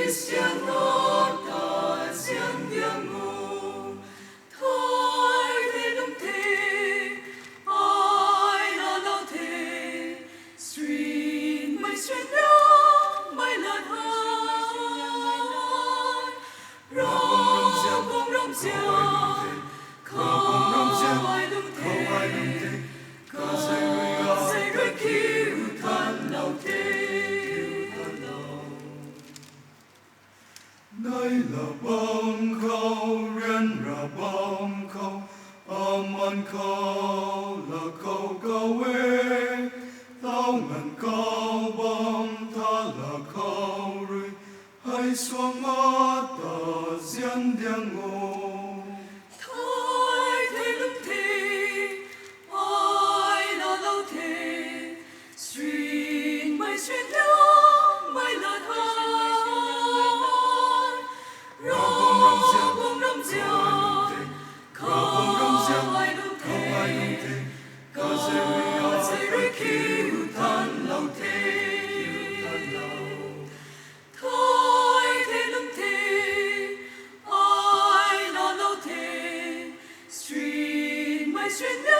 Cristiano ta riêng tiếng ngô thôi thế đúng thế ai là đâu thế xuyên mây xuyên nhau mây lần hai rong cùng rong giang không ai đúng thế dây đôi cứu thân nào thế đây là bom khâu riêng là bom khâu âm khâu là khâu câu ế tao ngàn câu bom ta là khâu rơi hay xuống mắt ta riêng tiếng ngô thôi thế đúng thế ai là đâu thế xuyên mây xuyên nhau mây lần hai rong rong giang không ai đúng thế dây đôi cứu thân lòng thế thôi thế đúng thế ai là đâu thế xuyên mây xuyên nhau